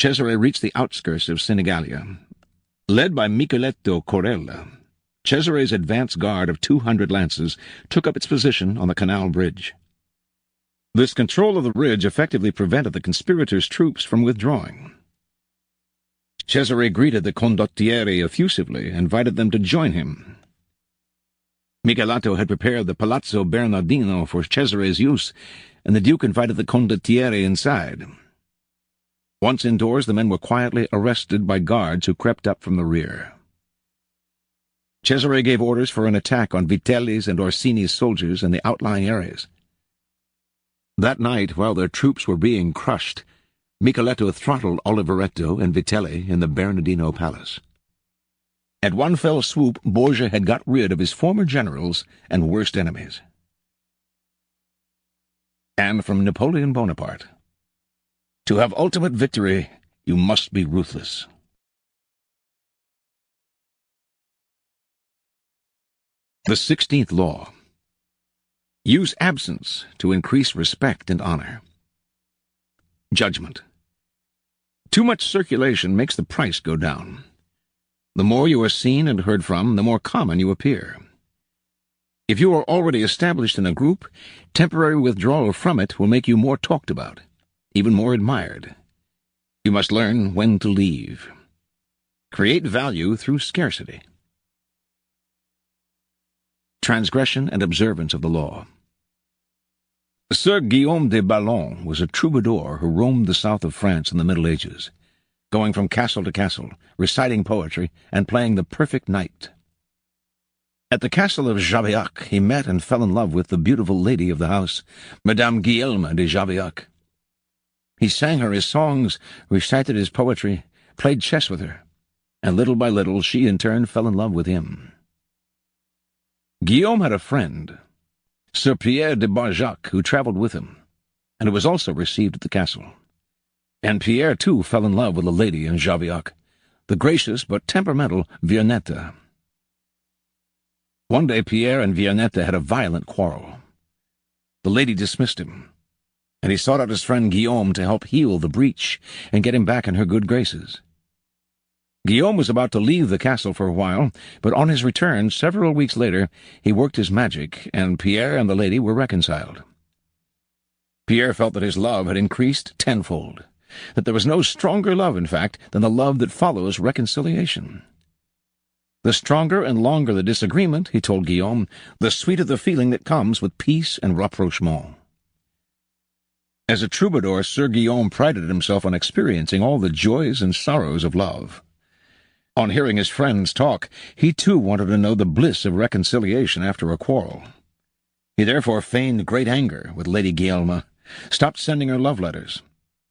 Cesare reached the outskirts of Senigallia. Led by Micheletto Corella, Cesare's advance guard of 200 lances took up its position on the canal bridge. This control of the ridge effectively prevented the conspirators' troops from withdrawing. Cesare greeted the condottieri effusively and invited them to join him. Micheletto had prepared the Palazzo Bernardino for Cesare's use, and the Duke invited the condottieri inside. Once indoors, the men were quietly arrested by guards who crept up from the rear. Cesare gave orders for an attack on Vitelli's and Orsini's soldiers in the outlying areas. That night, while their troops were being crushed, Micheletto throttled Oliveretto and Vitelli in the Bernardino Palace. At one fell swoop, Borgia had got rid of his former generals and worst enemies. And from Napoleon Bonaparte: to have ultimate victory, you must be ruthless. The 16th Law. Use absence to increase respect and honor. Judgment. Too much circulation makes the price go down. The more you are seen and heard from, the more common you appear. If you are already established in a group, temporary withdrawal from it will make you more talked about, even more admired. You must learn when to leave. Create value through scarcity. Transgression and observance of the law. Sir Guillaume de Ballon was a troubadour who roamed the south of France in the Middle Ages, going from castle to castle, reciting poetry, and playing the perfect knight. At the castle of Javiac he met and fell in love with the beautiful lady of the house, Madame Guillaume de Javiac. He sang her his songs, recited his poetry, played chess with her, and little by little she in turn fell in love with him. Guillaume had a friend, Sir Pierre de Barjac, who travelled with him, and who was also received at the castle. And Pierre, too, fell in love with a lady in Javiac, the gracious but temperamental Viernetta. One day Pierre and Viernetta had a violent quarrel. The lady dismissed him, and he sought out his friend Guillaume to help heal the breach and get him back in her good graces. Guillaume was about to leave the castle for a while, but on his return, several weeks later, he worked his magic, and Pierre and the lady were reconciled. Pierre felt that his love had increased tenfold, that there was no stronger love, in fact, than the love that follows reconciliation. The stronger and longer the disagreement, he told Guillaume, the sweeter the feeling that comes with peace and rapprochement. As a troubadour, Sir Guillaume prided himself on experiencing all the joys and sorrows of love. On hearing his friends talk, he too wanted to know the bliss of reconciliation after a quarrel. He therefore feigned great anger with Lady Guillaume, stopped sending her love letters,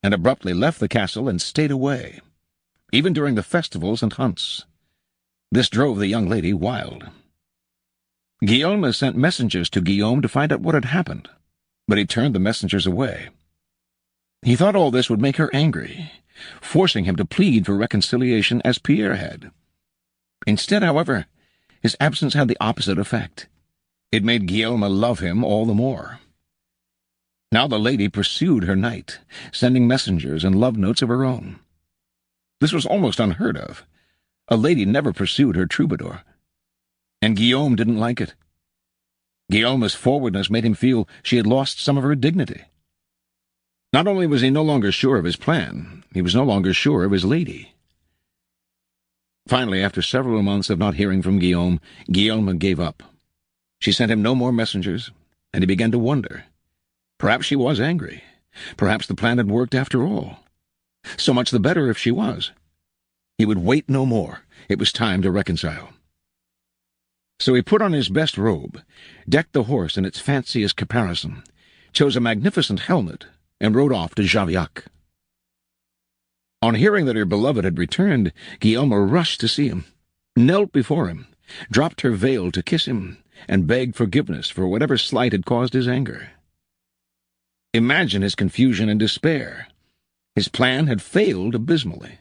and abruptly left the castle and stayed away, even during the festivals and hunts. This drove the young lady wild. Guillaume sent messengers to Guillaume to find out what had happened, but he turned the messengers away. He thought all this would make her angry, forcing him to plead for reconciliation as Pierre had. Instead, however, his absence had the opposite effect. It made Guillaume love him all the more. Now the lady pursued her knight, sending messengers and love notes of her own. This was almost unheard of. A lady never pursued her troubadour. And Guillaume didn't like it. Guillaume's forwardness made him feel she had lost some of her dignity. Not only was he no longer sure of his plan, he was no longer sure of his lady. Finally, after several months of not hearing from Guillaume, Guillaume gave up. She sent him no more messengers, and he began to wonder. Perhaps she was angry. Perhaps the plan had worked after all. So much the better if she was. He would wait no more. It was time to reconcile. So he put on his best robe, decked the horse in its fanciest caparison, chose a magnificent helmet, and rode off to Javiac. On hearing that her beloved had returned, Guillaume rushed to see him, knelt before him, dropped her veil to kiss him, and begged forgiveness for whatever slight had caused his anger. Imagine his confusion and despair. His plan had failed abysmally.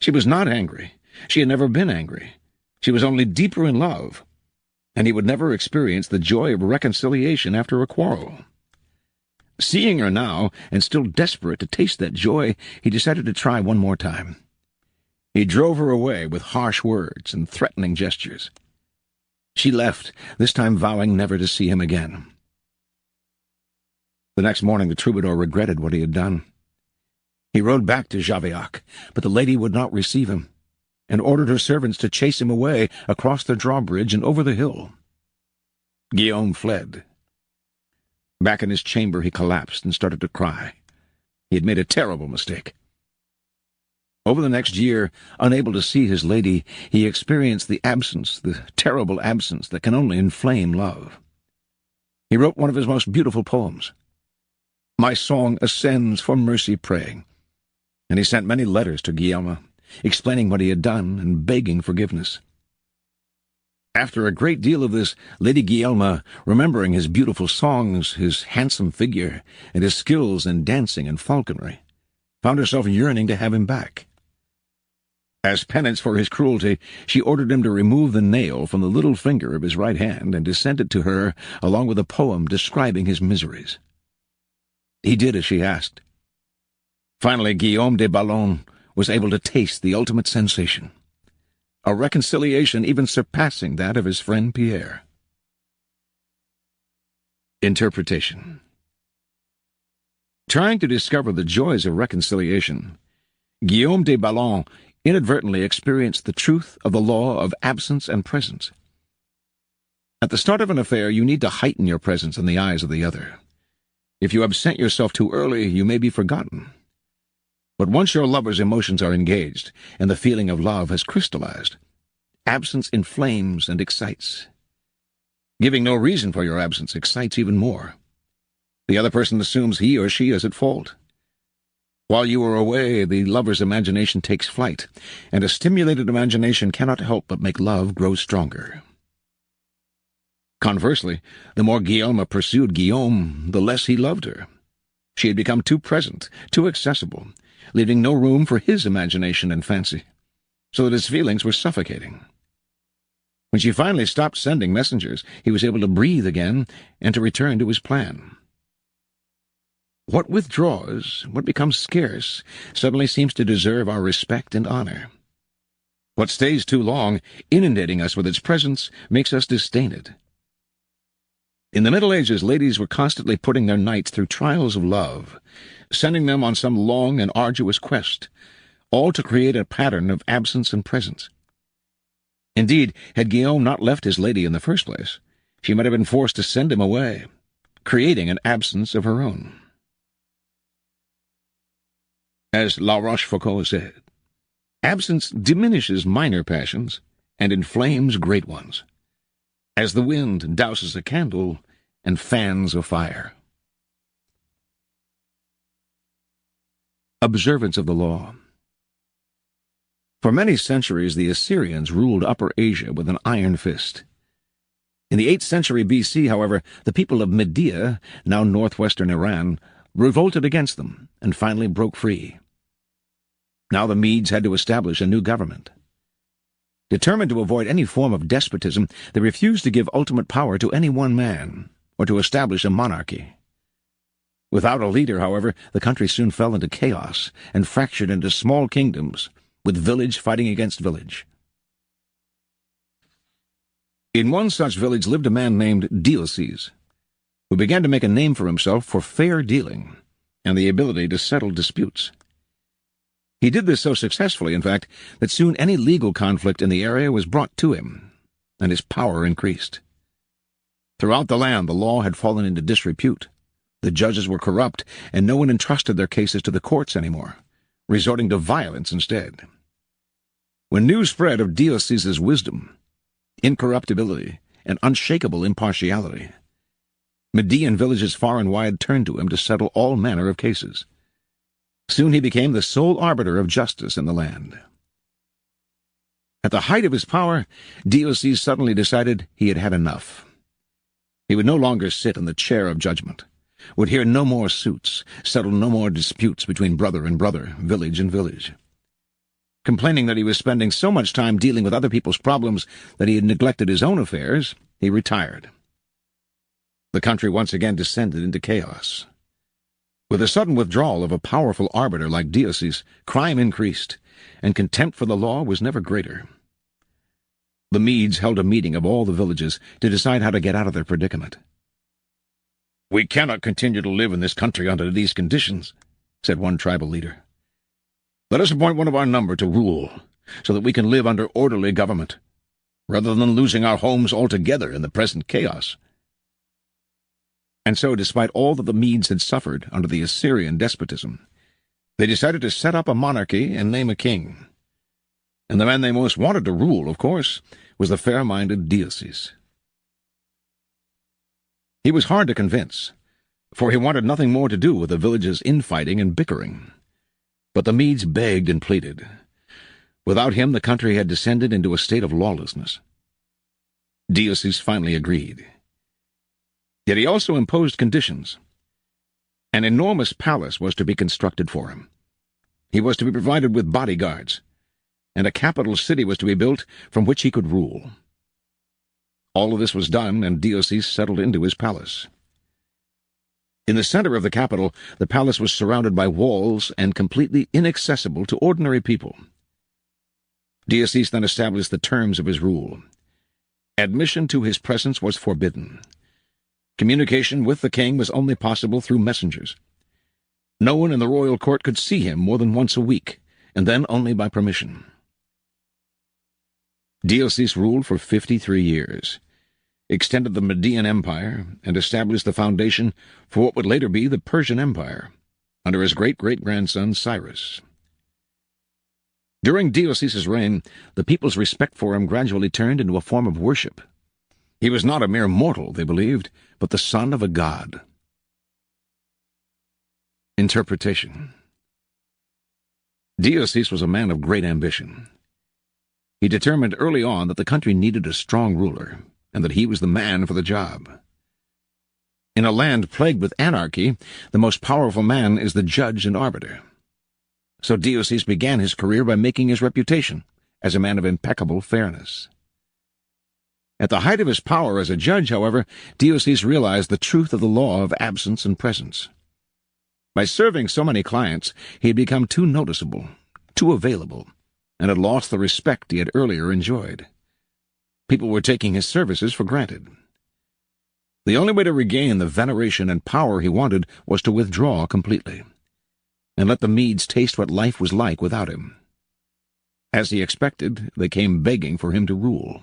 She was not angry. She had never been angry. She was only deeper in love, and he would never experience the joy of reconciliation after a quarrel. Seeing her now, and still desperate to taste that joy, he decided to try one more time. He drove her away with harsh words and threatening gestures. She left, this time vowing never to see him again. The next morning the troubadour regretted what he had done. He rode back to Javaillac, but the lady would not receive him, and ordered her servants to chase him away across the drawbridge and over the hill. Guillaume fled. Back in his chamber he collapsed and started to cry. He had made a terrible mistake. Over the next year, unable to see his lady, he experienced the terrible absence that can only inflame love. He wrote one of his most beautiful poems. My song ascends for mercy praying, and he sent many letters to Guillaume, explaining what he had done and begging forgiveness. After a great deal of this, Lady Guillaume, remembering his beautiful songs, his handsome figure, and his skills in dancing and falconry, found herself yearning to have him back. As penance for his cruelty, she ordered him to remove the nail from the little finger of his right hand and to send it to her along with a poem describing his miseries. He did as she asked. Finally, Guillaume de Ballon was able to taste the ultimate sensation, a reconciliation even surpassing that of his friend Pierre. Interpretation. Trying to discover the joys of reconciliation, Guillaume de Ballon inadvertently experienced the truth of the law of absence and presence. At the start of an affair, you need to heighten your presence in the eyes of the other. If you absent yourself too early, you may be forgotten. But once your lover's emotions are engaged, and the feeling of love has crystallized, absence inflames and excites. Giving no reason for your absence excites even more. The other person assumes he or she is at fault. While you are away, the lover's imagination takes flight, and a stimulated imagination cannot help but make love grow stronger. Conversely, the more Guillaume pursued Guillaume, the less he loved her. She had become too present, too accessible, leaving no room for his imagination and fancy, so that his feelings were suffocating. When she finally stopped sending messengers, he was able to breathe again and to return to his plan. What withdraws, what becomes scarce, suddenly seems to deserve our respect and honor. What stays too long, inundating us with its presence, makes us disdain it. In the Middle Ages, ladies were constantly putting their knights through trials of love, sending them on some long and arduous quest, all to create a pattern of absence and presence. Indeed, had Guillaume not left his lady in the first place, she might have been forced to send him away, creating an absence of her own. As La Rochefoucauld said, absence diminishes minor passions and inflames great ones, as the wind douses a candle and fans a fire. Observance of the law. For many centuries the Assyrians ruled Upper Asia with an iron fist. In the 8th century B.C., however, the people of Media, now northwestern Iran, revolted against them and finally broke free. Now the Medes had to establish a new government. Determined to avoid any form of despotism, they refused to give ultimate power to any one man, or to establish a monarchy. Without a leader, however, the country soon fell into chaos and fractured into small kingdoms, with village fighting against village. In one such village lived a man named Deioces, who began to make a name for himself for fair dealing and the ability to settle disputes. He did this so successfully, in fact, that soon any legal conflict in the area was brought to him, and his power increased. Throughout the land the law had fallen into disrepute. The judges were corrupt, and no one entrusted their cases to the courts anymore, resorting to violence instead. When news spread of Deioces' wisdom, incorruptibility, and unshakable impartiality, Median villages far and wide turned to him to settle all manner of cases. Soon he became the sole arbiter of justice in the land. At the height of his power, Deioces suddenly decided he had had enough. He would no longer sit in the chair of judgment, would hear no more suits, settle no more disputes between brother and brother, village and village. Complaining that he was spending so much time dealing with other people's problems that he had neglected his own affairs, he retired. The country once again descended into chaos. With the sudden withdrawal of a powerful arbiter like Deioces, crime increased, and contempt for the law was never greater. The Medes held a meeting of all the villages to decide how to get out of their predicament. "We cannot continue to live in this country under these conditions," said one tribal leader. "Let us appoint one of our number to rule, so that we can live under orderly government, rather than losing our homes altogether in the present chaos." And so, despite all that the Medes had suffered under the Assyrian despotism, they decided to set up a monarchy and name a king. And the man they most wanted to rule, of course, was the fair-minded Deioces. He was hard to convince, for he wanted nothing more to do with the village's infighting and bickering. But the Medes begged and pleaded. Without him, the country had descended into a state of lawlessness. Deioces finally agreed. Yet he also imposed conditions. An enormous palace was to be constructed for him. He was to be provided with bodyguards, and a capital city was to be built from which he could rule. All of this was done, and Deioces settled into his palace. In the center of the capital, the palace was surrounded by walls and completely inaccessible to ordinary people. Deioces then established the terms of his rule. Admission to his presence was forbidden. Communication with the king was only possible through messengers. No one in the royal court could see him more than once a week, and then only by permission. Deioces ruled for 53 years, extended the Median Empire, and established the foundation for what would later be the Persian Empire, under his great-great-grandson Cyrus. During Deioces' reign, the people's respect for him gradually turned into a form of worship. He was not a mere mortal, they believed, but the son of a god. Interpretation. Deioces was a man of great ambition. He determined early on that the country needed a strong ruler, and that he was the man for the job. In a land plagued with anarchy, the most powerful man is the judge and arbiter. So Deioces began his career by making his reputation as a man of impeccable fairness. At the height of his power as a judge, however, Deioces realized the truth of the law of absence and presence. By serving so many clients, he had become too noticeable, too available, and had lost the respect he had earlier enjoyed. People were taking his services for granted. The only way to regain the veneration and power he wanted was to withdraw completely, and let the Medes taste what life was like without him. As he expected, they came begging for him to rule.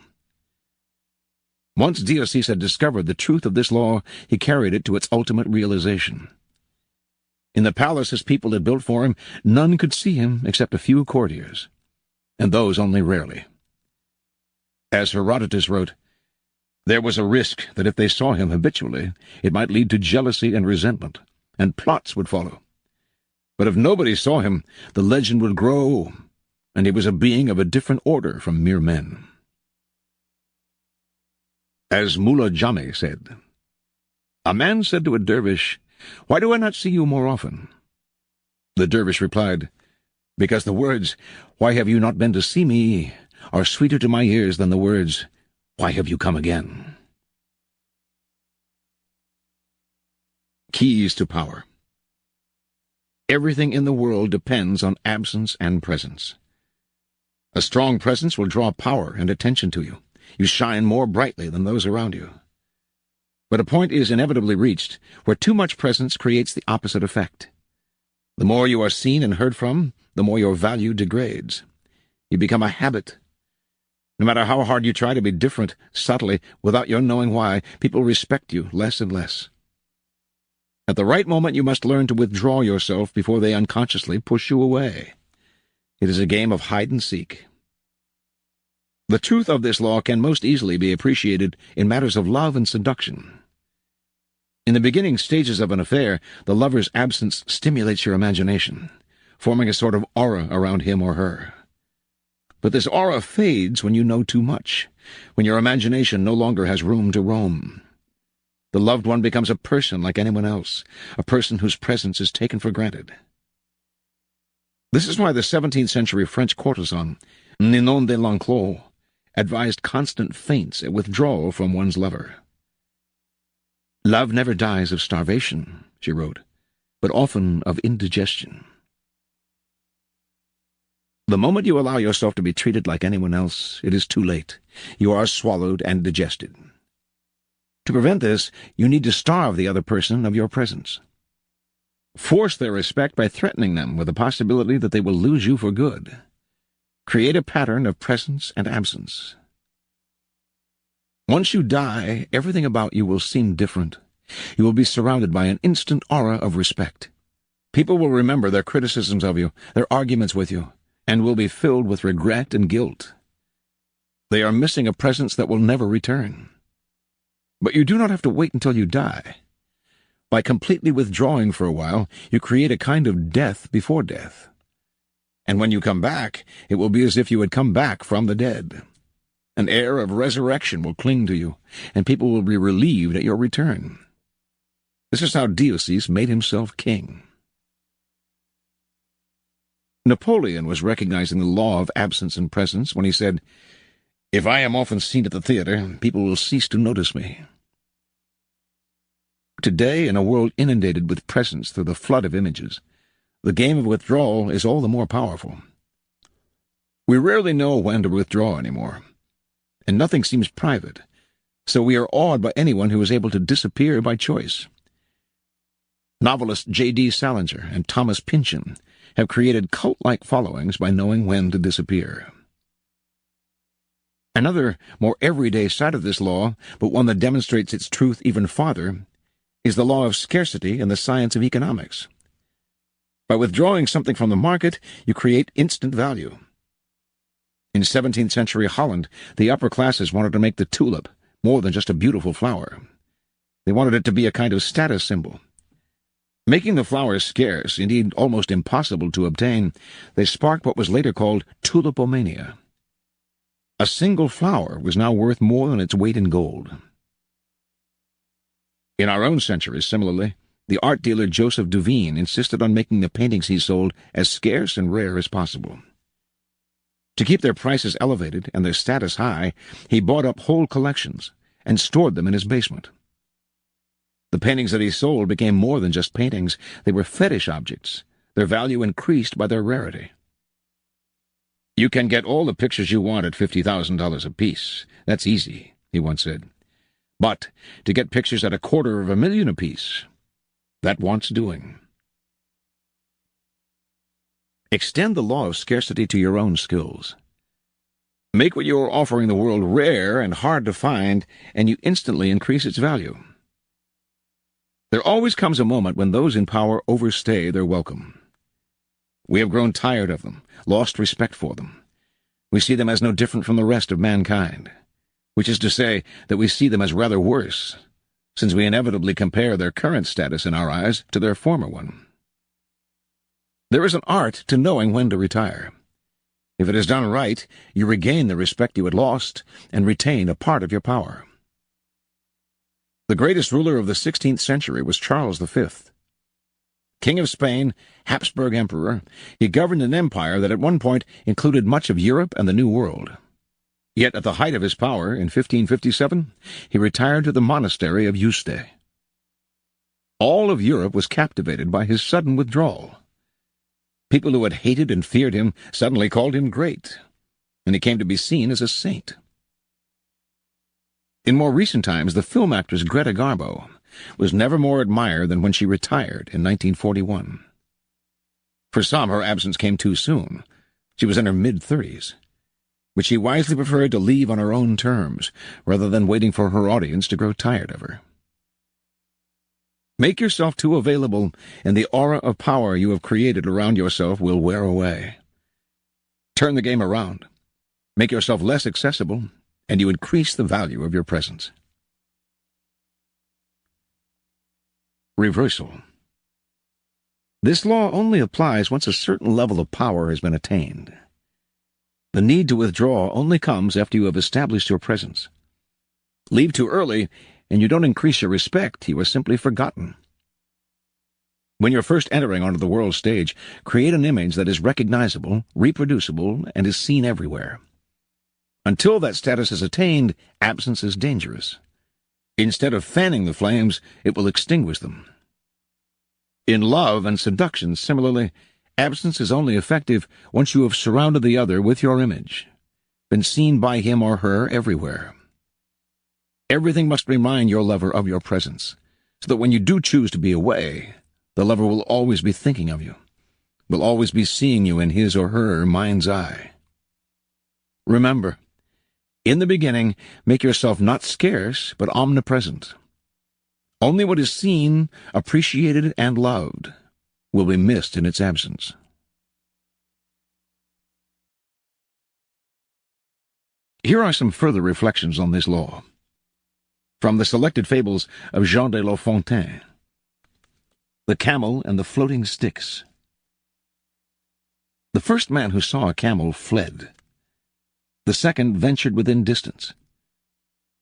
Once Deioces had discovered the truth of this law, he carried it to its ultimate realization. In the palace his people had built for him, none could see him except a few courtiers, and those only rarely. As Herodotus wrote, there was a risk that if they saw him habitually, it might lead to jealousy and resentment, and plots would follow. But if nobody saw him, the legend would grow, and he was a being of a different order from mere men. As Mullah Jami said, a man said to a dervish, "Why do I not see you more often?" The dervish replied, "Because the words, 'Why have you not been to see me?' are sweeter to my ears than the words, 'Why have you come again?'" Keys to power. Everything in the world depends on absence and presence. A strong presence will draw power and attention to you. You shine more brightly than those around you. But a point is inevitably reached where too much presence creates the opposite effect. The more you are seen and heard from, the more your value degrades. You become a habit. No matter how hard you try to be different, subtly, without your knowing why, people respect you less and less. At the right moment you must learn to withdraw yourself before they unconsciously push you away. It is a game of hide and seek. The truth of this law can most easily be appreciated in matters of love and seduction. In the beginning stages of an affair, the lover's absence stimulates your imagination, forming a sort of aura around him or her. But this aura fades when you know too much, when your imagination no longer has room to roam. The loved one becomes a person like anyone else, a person whose presence is taken for granted. This is why the 17th century French courtesan, Ninon de L'Enclos, advised constant feints at withdrawal from one's lover. "Love never dies of starvation," she wrote, but often of indigestion. The moment you allow yourself to be treated like anyone else, it is too late. You are swallowed and digested. To prevent this, you need to starve the other person of your presence. Force their respect by threatening them with the possibility that they will lose you for good. Create a pattern of presence and absence. Once you die, everything about you will seem different. You will be surrounded by an instant aura of respect. People will remember their criticisms of you, their arguments with you, and will be filled with regret and guilt. They are missing a presence that will never return. But you do not have to wait until you die. By completely withdrawing for a while, you create a kind of death before death. And when you come back, it will be as if you had come back from the dead. An air of resurrection will cling to you, and people will be relieved at your return. This is how Dioceses made himself king. Napoleon was recognizing the law of absence and presence when he said, "If I am often seen at the theater, people will cease to notice me." Today, in a world inundated with presence through the flood of images, the game of withdrawal is all the more powerful. We rarely know when to withdraw anymore, and nothing seems private, so we are awed by anyone who is able to disappear by choice. Novelists J.D. Salinger and Thomas Pynchon have created cult-like followings by knowing when to disappear. Another, more everyday side of this law, but one that demonstrates its truth even farther, is the law of scarcity in the science of economics. By withdrawing something from the market, you create instant value. In 17th century Holland, the upper classes wanted to make the tulip more than just a beautiful flower. They wanted it to be a kind of status symbol. Making the flower scarce, indeed almost impossible to obtain, they sparked what was later called tulipomania. A single flower was now worth more than its weight in gold. In our own century, similarly, the art dealer Joseph Duveen insisted on making the paintings he sold as scarce and rare as possible. To keep their prices elevated and their status high, he bought up whole collections and stored them in his basement. The paintings that he sold became more than just paintings. They were fetish objects. Their value increased by their rarity. "You can get all the pictures you want at $50,000 apiece. That's easy," he once said. "But to get pictures at $250,000 apiece, that wants doing." Extend the law of scarcity to your own skills. Make what you are offering the world rare and hard to find, and you instantly increase its value. There always comes a moment when those in power overstay their welcome. We have grown tired of them, lost respect for them. We see them as no different from the rest of mankind, which is to say that we see them as rather worse, since we inevitably compare their current status in our eyes to their former one. There is an art to knowing when to retire. If it is done right, you regain the respect you had lost and retain a part of your power. The greatest ruler of the 16th century was Charles V. King of Spain, Habsburg Emperor, he governed an empire that at one point included much of Europe and the New World. Yet at the height of his power, in 1557, he retired to the monastery of Yuste. All of Europe was captivated by his sudden withdrawal. People who had hated and feared him suddenly called him great, and he came to be seen as a saint. In more recent times, the film actress Greta Garbo was never more admired than when she retired in 1941. For some, her absence came too soon. She was in her mid-30s. But she wisely preferred to leave on her own terms, rather than waiting for her audience to grow tired of her. Make yourself too available, and the aura of power you have created around yourself will wear away. Turn the game around. Make yourself less accessible, and you increase the value of your presence. Reversal. This law only applies once a certain level of power has been attained. The need to withdraw only comes after you have established your presence. Leave too early, and you don't increase your respect, you are simply forgotten. When you're first entering onto the world stage, create an image that is recognizable, reproducible, and is seen everywhere. Until that status is attained, absence is dangerous. Instead of fanning the flames, it will extinguish them. In love and seduction, similarly, absence is only effective once you have surrounded the other with your image, been seen by him or her everywhere. Everything must remind your lover of your presence, so that when you do choose to be away, the lover will always be thinking of you, will always be seeing you in his or her mind's eye. Remember, in the beginning, make yourself not scarce, but omnipresent. Only what is seen, appreciated, and loved will be missed in its absence. Here are some further reflections on this law, from the selected fables of Jean de La Fontaine. The Camel and the Floating Sticks. The first man who saw a camel fled. The second ventured within distance.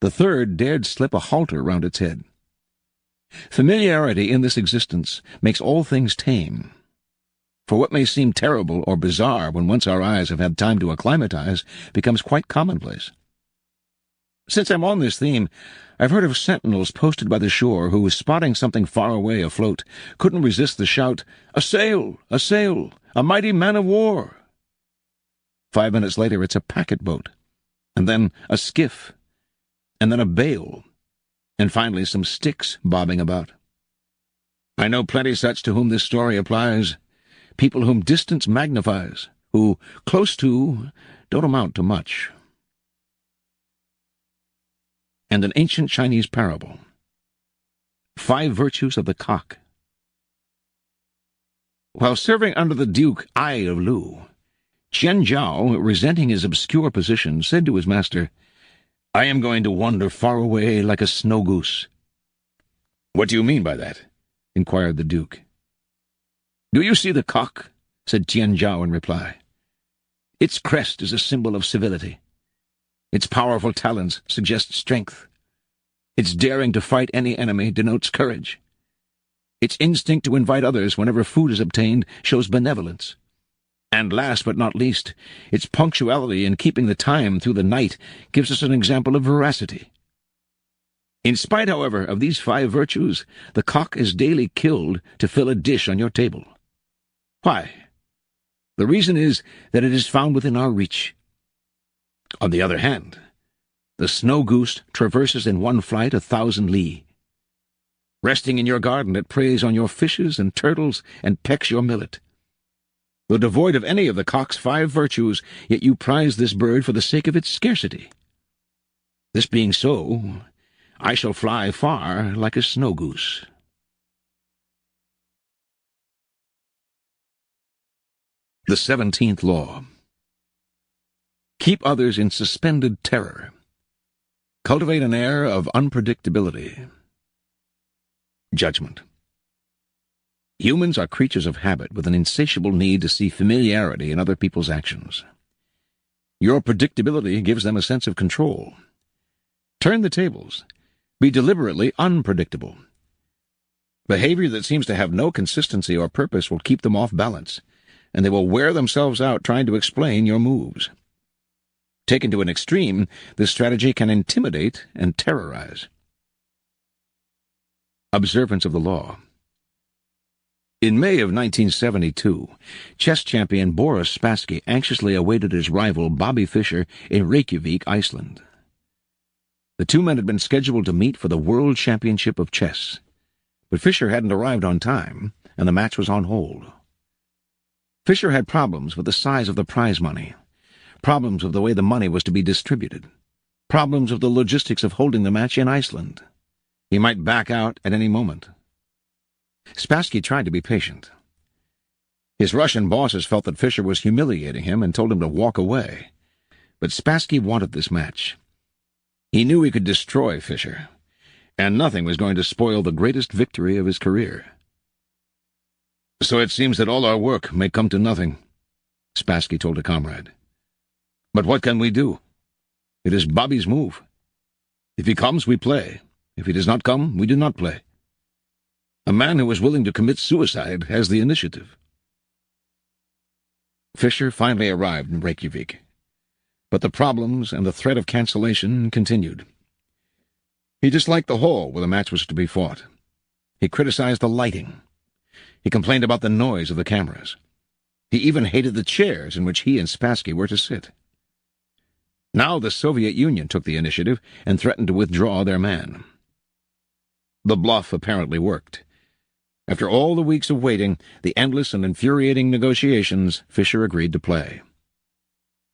The third dared slip a halter round its head. Familiarity in this existence makes all things tame. For what may seem terrible or bizarre when once our eyes have had time to acclimatize becomes quite commonplace. Since I'm on this theme, I've heard of sentinels posted by the shore who, spotting something far away afloat, couldn't resist the shout, "A sail! A sail! A mighty man of war!" 5 minutes later it's a packet boat, and then a skiff, and then a bale, and finally some sticks bobbing about. I know plenty such to whom this story applies, people whom distance magnifies, who, close to, don't amount to much. And an ancient Chinese parable. 5 virtues of the cock. While serving under the Duke Ai of Lu, Qian Zhao, resenting his obscure position, said to his master, "I am going to wander far away like a snow goose." "What do you mean by that?" inquired the Duke. "Do you see the cock?" said Qian Zhao in reply. "Its crest is a symbol of civility. Its powerful talons suggest strength. Its daring to fight any enemy denotes courage. Its instinct to invite others whenever food is obtained shows benevolence. And last but not least, its punctuality in keeping the time through the night gives us an example of veracity. In spite, however, of these 5 virtues, the cock is daily killed to fill a dish on your table. Why? The reason is that it is found within our reach. On the other hand, the snow goose traverses in one flight 1,000 li. Resting in your garden, it preys on your fishes and turtles and pecks your millet. Though devoid of any of the cock's 5 virtues, yet you prize this bird for the sake of its scarcity. This being so, I shall fly far like a snow goose. The 17th Law. Keep others in suspended terror. Cultivate an air of unpredictability. Judgment. Humans are creatures of habit with an insatiable need to see familiarity in other people's actions. Your predictability gives them a sense of control. Turn the tables. Be deliberately unpredictable. Behavior that seems to have no consistency or purpose will keep them off balance, and they will wear themselves out trying to explain your moves. Taken to an extreme, this strategy can intimidate and terrorize. Observance of the law. In May of 1972, chess champion Boris Spassky anxiously awaited his rival Bobby Fischer in Reykjavik, Iceland. The two men had been scheduled to meet for the World Championship of Chess, but Fischer hadn't arrived on time, and the match was on hold. Fischer had problems with the size of the prize money, problems with the way the money was to be distributed, problems with the logistics of holding the match in Iceland. He might back out at any moment. Spassky tried to be patient. His Russian bosses felt that Fischer was humiliating him and told him to walk away. But Spassky wanted this match. He knew he could destroy Fischer, and nothing was going to spoil the greatest victory of his career. "So it seems that all our work may come to nothing," Spassky told a comrade. "But what can we do? It is Bobby's move. If he comes, we play. If he does not come, we do not play. A man who is willing to commit suicide has the initiative." Fischer finally arrived in Reykjavik, but the problems and the threat of cancellation continued. He disliked the hall where the match was to be fought. He criticized the lighting. He complained about the noise of the cameras. He even hated the chairs in which he and Spassky were to sit. Now the Soviet Union took the initiative and threatened to withdraw their man. The bluff apparently worked. After all the weeks of waiting, the endless and infuriating negotiations, Fischer agreed to play.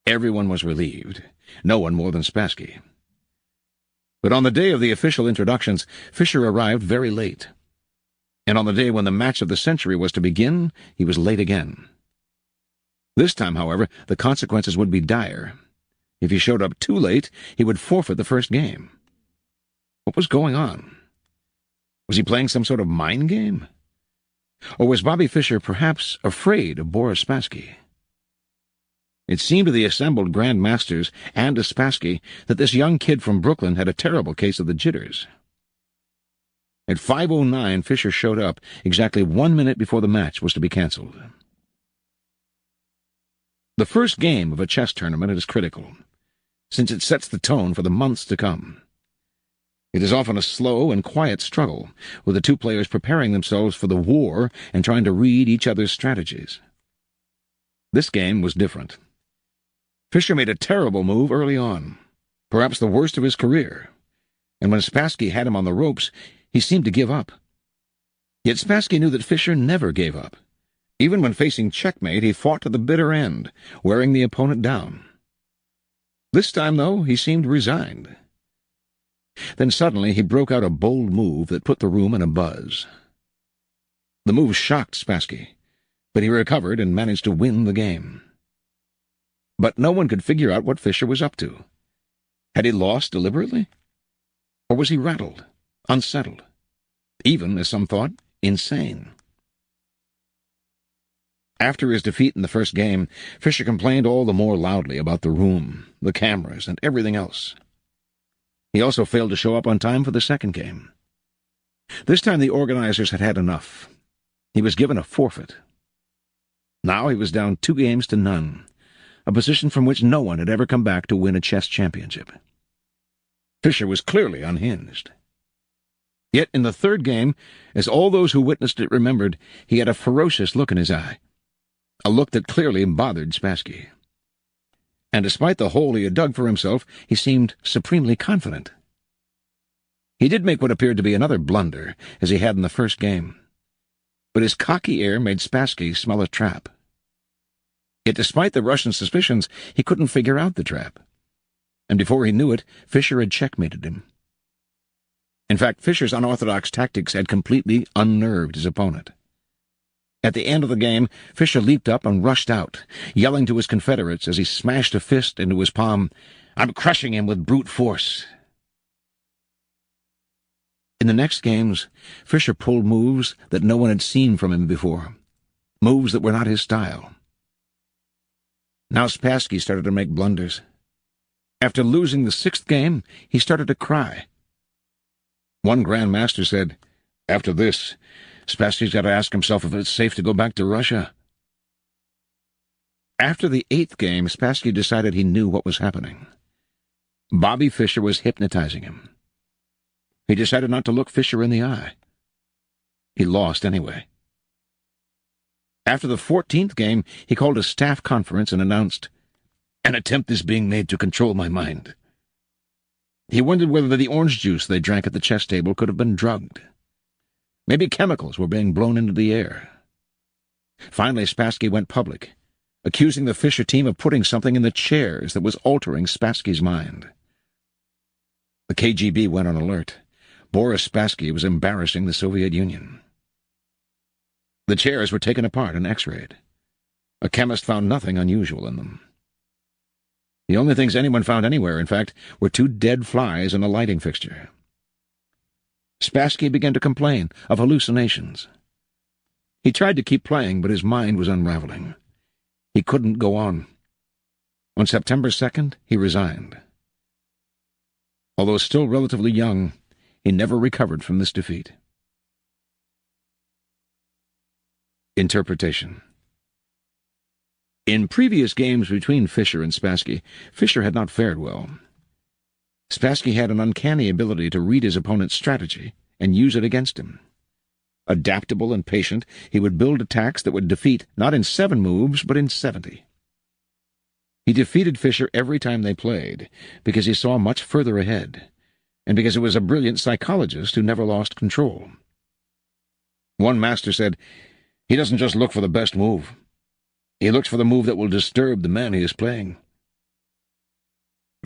Everyone was relieved, no one more than Spassky. But on the day of the official introductions, Fischer arrived very late. And on the day when the match of the century was to begin, he was late again. This time, however, the consequences would be dire. If he showed up too late, he would forfeit the first game. What was going on? Was he playing some sort of mind game? Or was Bobby Fischer perhaps afraid of Boris Spassky? It seemed to the assembled Grand Masters and to Spassky that this young kid from Brooklyn had a terrible case of the jitters. At 5:09, Fischer showed up exactly 1 minute before the match was to be cancelled. The first game of a chess tournament is critical, since it sets the tone for the months to come. It is often a slow and quiet struggle, with the two players preparing themselves for the war and trying to read each other's strategies. This game was different. Fischer made a terrible move early on, perhaps the worst of his career, and when Spassky had him on the ropes, he seemed to give up. Yet Spassky knew that Fischer never gave up. Even when facing checkmate, he fought to the bitter end, wearing the opponent down. This time, though, he seemed resigned. Then suddenly he broke out a bold move that put the room in a buzz. The move shocked Spassky, but he recovered and managed to win the game. But no one could figure out what Fischer was up to. Had he lost deliberately? Or was he rattled, unsettled, even, as some thought, insane? After his defeat in the first game, Fischer complained all the more loudly about the room, the cameras, and everything else. He also failed to show up on time for the second game. This time the organizers had had enough. He was given a forfeit. Now he was down 2-0, a position from which no one had ever come back to win a chess championship. Fischer was clearly unhinged. Yet in the third game, as all those who witnessed it remembered, he had a ferocious look in his eye, a look that clearly bothered Spassky. And despite the hole he had dug for himself, he seemed supremely confident. He did make what appeared to be another blunder, as he had in the first game. But his cocky air made Spassky smell a trap. Yet despite the Russian's suspicions, he couldn't figure out the trap. And before he knew it, Fischer had checkmated him. In fact, Fischer's unorthodox tactics had completely unnerved his opponent. At the end of the game, Fischer leaped up and rushed out, yelling to his confederates as he smashed a fist into his palm, "I'm crushing him with brute force." In the next games, Fischer pulled moves that no one had seen from him before, moves that were not his style. Now Spassky started to make blunders. After losing the 6th game, he started to cry. One Grand Master said, "After this, Spassky's got to ask himself if it's safe to go back to Russia." After the 8th game, Spassky decided he knew what was happening. Bobby Fischer was hypnotizing him. He decided not to look Fischer in the eye. He lost anyway. After the 14th game, he called a staff conference and announced, "An attempt is being made to control my mind." He wondered whether the orange juice they drank at the chess table could have been drugged. Maybe chemicals were being blown into the air. Finally, Spassky went public, accusing the Fischer team of putting something in the chairs that was altering Spassky's mind. The KGB went on alert. Boris Spassky was embarrassing the Soviet Union. The chairs were taken apart and x-rayed. A chemist found nothing unusual in them. The only things anyone found anywhere, in fact, were 2 dead flies in a lighting fixture. Spassky began to complain of hallucinations. He tried to keep playing, but his mind was unraveling. He couldn't go on. On September 2nd, he resigned. Although still relatively young, he never recovered from this defeat. Interpretation. In previous games between Fischer and Spassky, Fischer had not fared well. Spassky had an uncanny ability to read his opponent's strategy and use it against him. Adaptable and patient, he would build attacks that would defeat not in 7 moves, but in 70. He defeated Fischer every time they played, because he saw much further ahead, and because he was a brilliant psychologist who never lost control. One master said, "He doesn't just look for the best move. He looks for the move that will disturb the man he is playing."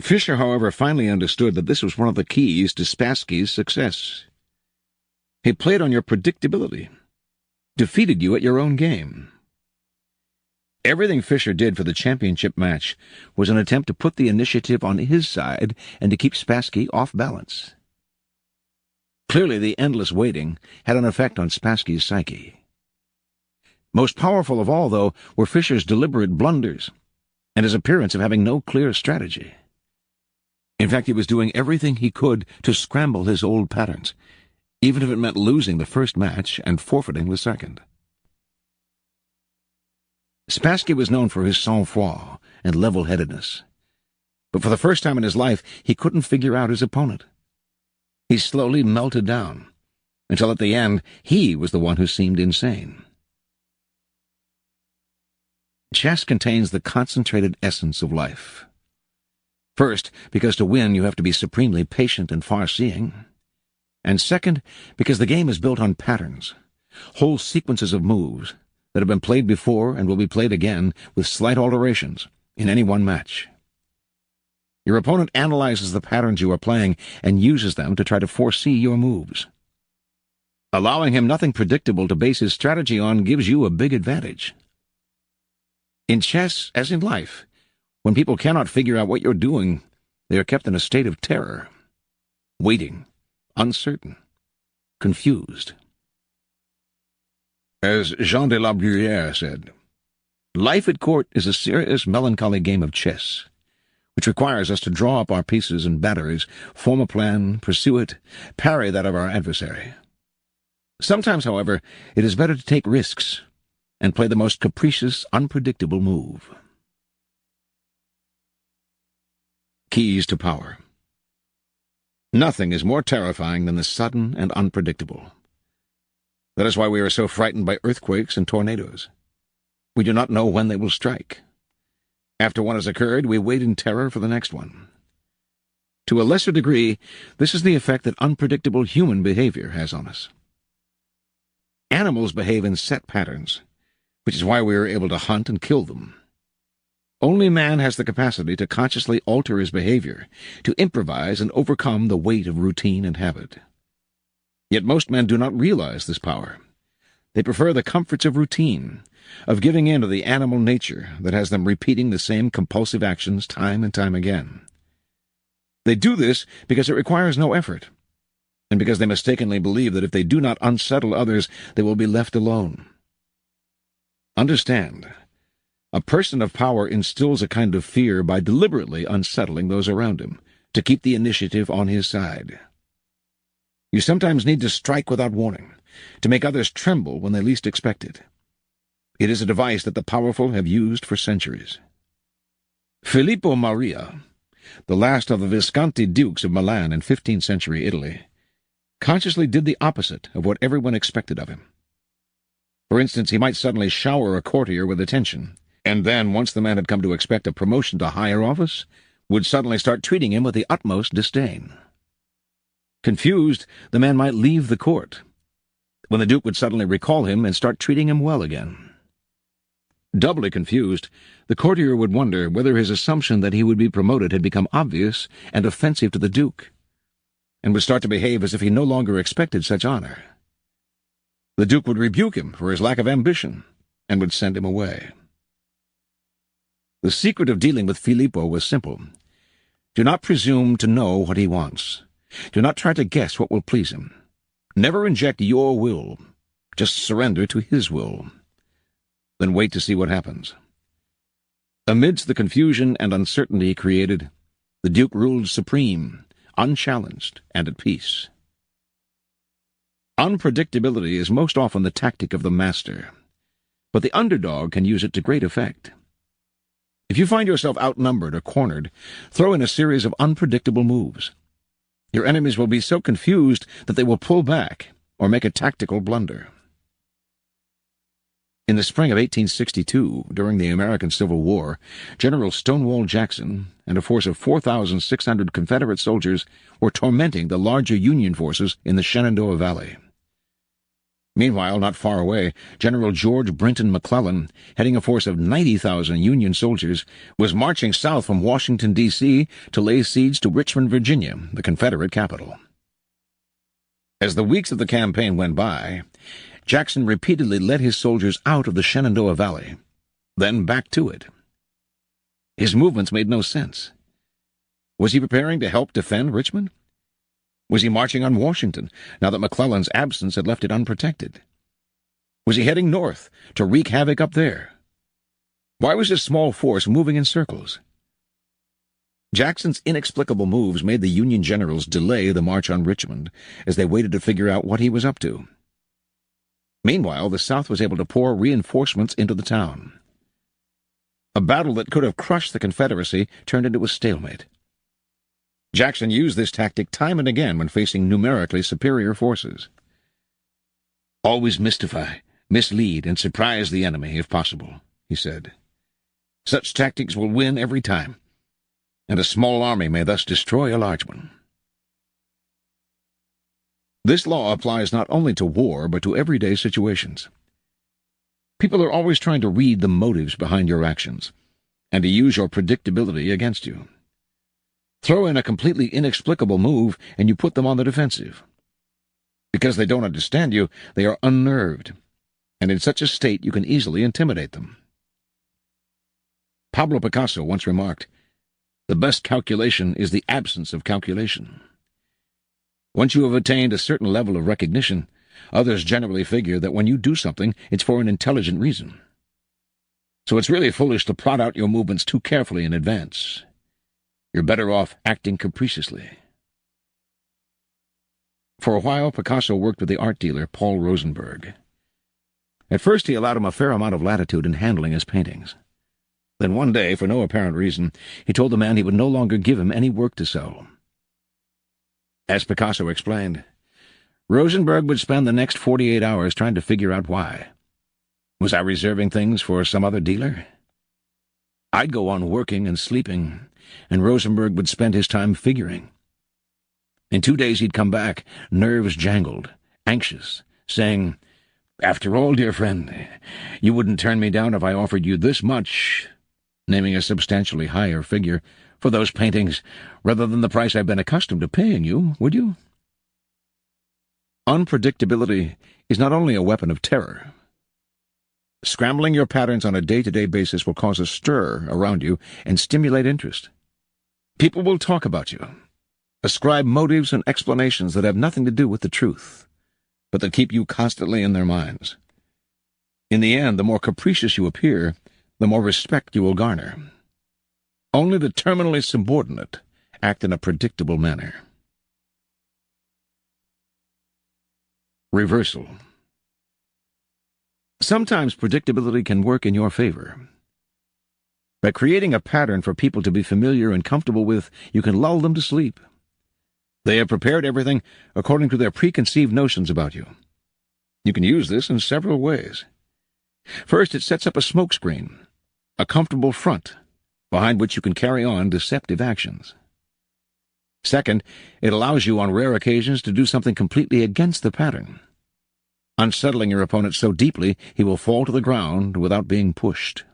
Fischer, however, finally understood that this was one of the keys to Spassky's success. He played on your predictability, defeated you at your own game. Everything Fischer did for the championship match was an attempt to put the initiative on his side and to keep Spassky off balance. Clearly, the endless waiting had an effect on Spassky's psyche. Most powerful of all, though, were Fischer's deliberate blunders and his appearance of having no clear strategy. In fact, he was doing everything he could to scramble his old patterns, even if it meant losing the first match and forfeiting the second. Spassky was known for his sang-froid and level-headedness, but for the first time in his life he couldn't figure out his opponent. He slowly melted down, until at the end he was the one who seemed insane. Chess contains the concentrated essence of life. First, because to win you have to be supremely patient and far-seeing, and second, because the game is built on patterns, whole sequences of moves that have been played before and will be played again with slight alterations in any one match. Your opponent analyzes the patterns you are playing and uses them to try to foresee your moves. Allowing him nothing predictable to base his strategy on gives you a big advantage. In chess, as in life, when people cannot figure out what you're doing, they are kept in a state of terror, waiting, uncertain, confused. As Jean de la Bruyere said, "Life at court is a serious, melancholy game of chess, which requires us to draw up our pieces and batteries, form a plan, pursue it, parry that of our adversary. Sometimes, however, it is better to take risks and play the most capricious, unpredictable move." Keys to power. Nothing is more terrifying than the sudden and unpredictable. That is why we are so frightened by earthquakes and tornadoes. We do not know when they will strike. After one has occurred, we wait in terror for the next one. To a lesser degree, this is the effect that unpredictable human behavior has on us. Animals behave in set patterns, which is why we are able to hunt and kill them. Only man has the capacity to consciously alter his behavior, to improvise and overcome the weight of routine and habit. Yet most men do not realize this power. They prefer the comforts of routine, of giving in to the animal nature that has them repeating the same compulsive actions time and time again. They do this because it requires no effort, and because they mistakenly believe that if they do not unsettle others, they will be left alone. Understand, a person of power instills a kind of fear by deliberately unsettling those around him, to keep the initiative on his side. You sometimes need to strike without warning, to make others tremble when they least expect it. It is a device that the powerful have used for centuries. Filippo Maria, the last of the Visconti dukes of Milan in 15th century Italy, consciously did the opposite of what everyone expected of him. For instance, he might suddenly shower a courtier with attention, and then, once the man had come to expect a promotion to higher office, would suddenly start treating him with the utmost disdain. Confused, the man might leave the court, when the duke would suddenly recall him and start treating him well again. Doubly confused, the courtier would wonder whether his assumption that he would be promoted had become obvious and offensive to the duke, and would start to behave as if he no longer expected such honor. The duke would rebuke him for his lack of ambition, and would send him away. The secret of dealing with Filippo was simple. Do not presume to know what he wants. Do not try to guess what will please him. Never inject your will. Just surrender to his will. Then wait to see what happens. Amidst the confusion and uncertainty created, the duke ruled supreme, unchallenged, and at peace. Unpredictability is most often the tactic of the master, but the underdog can use it to great effect. If you find yourself outnumbered or cornered, throw in a series of unpredictable moves. Your enemies will be so confused that they will pull back, or make a tactical blunder. In the spring of 1862, during the American Civil War, General Stonewall Jackson and a force of 4,600 Confederate soldiers were tormenting the larger Union forces in the Shenandoah Valley. Meanwhile, not far away, General George Brinton McClellan, heading a force of 90,000 Union soldiers, was marching south from Washington, D.C. to lay siege to Richmond, Virginia, the Confederate capital. As the weeks of the campaign went by, Jackson repeatedly led his soldiers out of the Shenandoah Valley, then back to it. His movements made no sense. Was he preparing to help defend Richmond? Was he marching on Washington, now that McClellan's absence had left it unprotected? Was he heading north to wreak havoc up there? Why was his small force moving in circles? Jackson's inexplicable moves made the Union generals delay the march on Richmond as they waited to figure out what he was up to. Meanwhile, the South was able to pour reinforcements into the town. A battle that could have crushed the Confederacy turned into a stalemate. Jackson used this tactic time and again when facing numerically superior forces. "Always mystify, mislead, and surprise the enemy, if possible," he said. "Such tactics will win every time, and a small army may thus destroy a large one." This law applies not only to war, but to everyday situations. People are always trying to read the motives behind your actions, and to use your predictability against you. Throw in a completely inexplicable move, and you put them on the defensive. Because they don't understand you, they are unnerved, and in such a state you can easily intimidate them. Pablo Picasso once remarked, "The best calculation is the absence of calculation." Once you have attained a certain level of recognition, others generally figure that when you do something, it's for an intelligent reason. So it's really foolish to plot out your movements too carefully in advance. You're better off acting capriciously. For a while, Picasso worked with the art dealer Paul Rosenberg. At first, he allowed him a fair amount of latitude in handling his paintings. Then one day, for no apparent reason, he told the man he would no longer give him any work to sell. As Picasso explained, Rosenberg would spend the next 48 hours trying to figure out why. Was I reserving things for some other dealer? I'd go on working and sleeping, and Rosenberg would spend his time figuring. In 2 days he'd come back, nerves jangled, anxious, saying, "After all, dear friend, you wouldn't turn me down if I offered you this much," naming a substantially higher figure, "for those paintings, rather than the price I've been accustomed to paying you, would you?" Unpredictability is not only a weapon of terror. Scrambling your patterns on a day-to-day basis will cause a stir around you and stimulate interest. People will talk about you, ascribe motives and explanations that have nothing to do with the truth, but that keep you constantly in their minds. In the end, the more capricious you appear, the more respect you will garner. Only the terminally subordinate act in a predictable manner. Reversal. Sometimes predictability can work in your favor. By creating a pattern for people to be familiar and comfortable with, you can lull them to sleep. They have prepared everything according to their preconceived notions about you. You can use this in several ways. First, it sets up a smokescreen, a comfortable front, behind which you can carry on deceptive actions. Second, it allows you on rare occasions to do something completely against the pattern, unsettling your opponent so deeply he will fall to the ground without being pushed.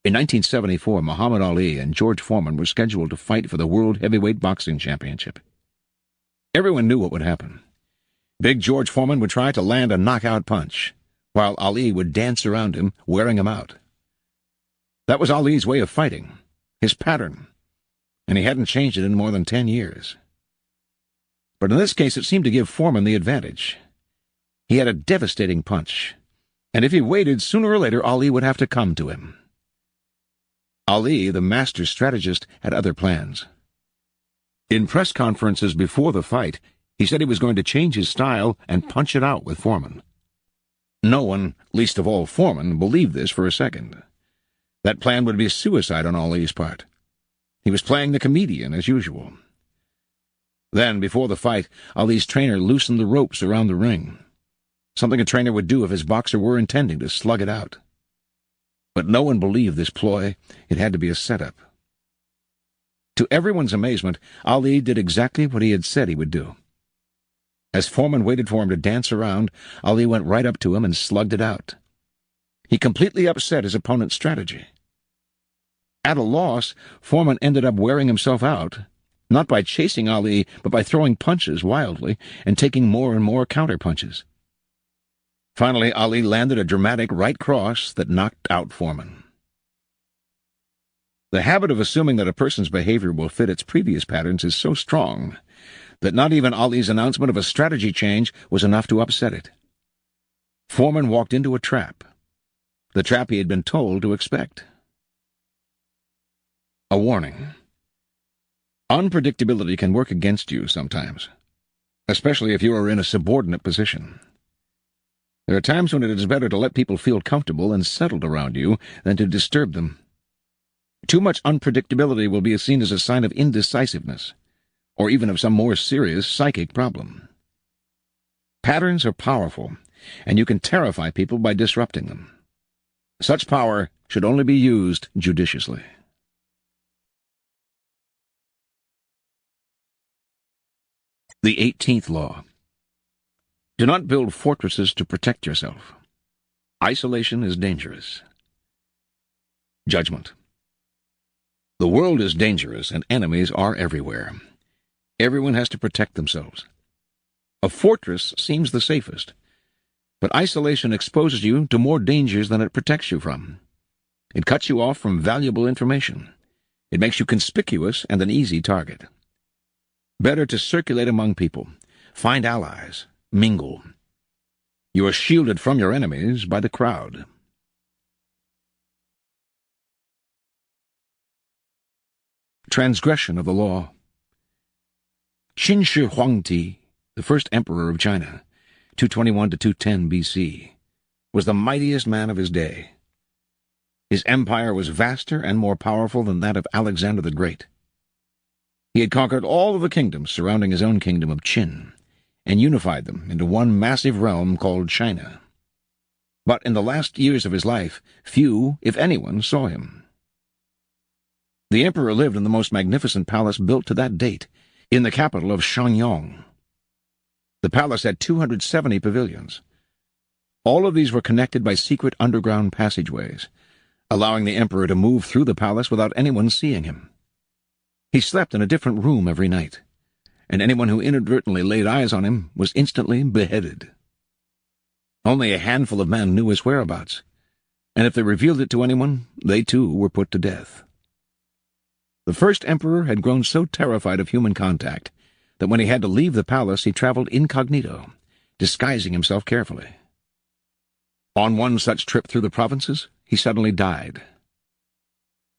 In 1974, Muhammad Ali and George Foreman were scheduled to fight for the World Heavyweight Boxing Championship. Everyone knew what would happen. Big George Foreman would try to land a knockout punch, while Ali would dance around him, wearing him out. That was Ali's way of fighting, his pattern, and he hadn't changed it in more than 10 years. But in this case, it seemed to give Foreman the advantage. He had a devastating punch, and if he waited, sooner or later Ali would have to come to him. Ali, the master strategist, had other plans. In press conferences before the fight, he said he was going to change his style and punch it out with Foreman. No one, least of all Foreman, believed this for a second. That plan would be suicide on Ali's part. He was playing the comedian as usual. Then, before the fight, Ali's trainer loosened the ropes around the ring, something a trainer would do if his boxer were intending to slug it out. But no one believed this ploy. It had to be a setup. To everyone's amazement, Ali did exactly what he had said he would do. As Foreman waited for him to dance around, Ali went right up to him and slugged it out. He completely upset his opponent's strategy. At a loss, Foreman ended up wearing himself out, not by chasing Ali, but by throwing punches wildly and taking more and more counter-punches. Finally, Ali landed a dramatic right cross that knocked out Foreman. The habit of assuming that a person's behavior will fit its previous patterns is so strong that not even Ali's announcement of a strategy change was enough to upset it. Foreman walked into a trap, the trap he had been told to expect. A warning. Unpredictability can work against you sometimes, especially if you are in a subordinate position. There are times when it is better to let people feel comfortable and settled around you than to disturb them. Too much unpredictability will be seen as a sign of indecisiveness, or even of some more serious psychic problem. Patterns are powerful, and you can terrify people by disrupting them. Such power should only be used judiciously. The 18th law. Do not build fortresses to protect yourself. Isolation is dangerous. Judgment. The world is dangerous, and enemies are everywhere. Everyone has to protect themselves. A fortress seems the safest, but isolation exposes you to more dangers than it protects you from. It cuts you off from valuable information. It makes you conspicuous and an easy target. Better to circulate among people, find allies, mingle. You are shielded from your enemies by the crowd. Transgression of the law. Qin Shi Huangdi, the first emperor of China, 221 to 210 B.C., was the mightiest man of his day. His empire was vaster and more powerful than that of Alexander the Great. He had conquered all of the kingdoms surrounding his own kingdom of Qin, and unified them into one massive realm called China. But in the last years of his life, few, if anyone, saw him. The emperor lived in the most magnificent palace built to that date, in the capital of Shenyang. The palace had 270 pavilions. All of these were connected by secret underground passageways, allowing the emperor to move through the palace without anyone seeing him. He slept in a different room every night, and anyone who inadvertently laid eyes on him was instantly beheaded. Only a handful of men knew his whereabouts, and if they revealed it to anyone, they too were put to death. The first emperor had grown so terrified of human contact that when he had to leave the palace he traveled incognito, disguising himself carefully. On one such trip through the provinces, he suddenly died.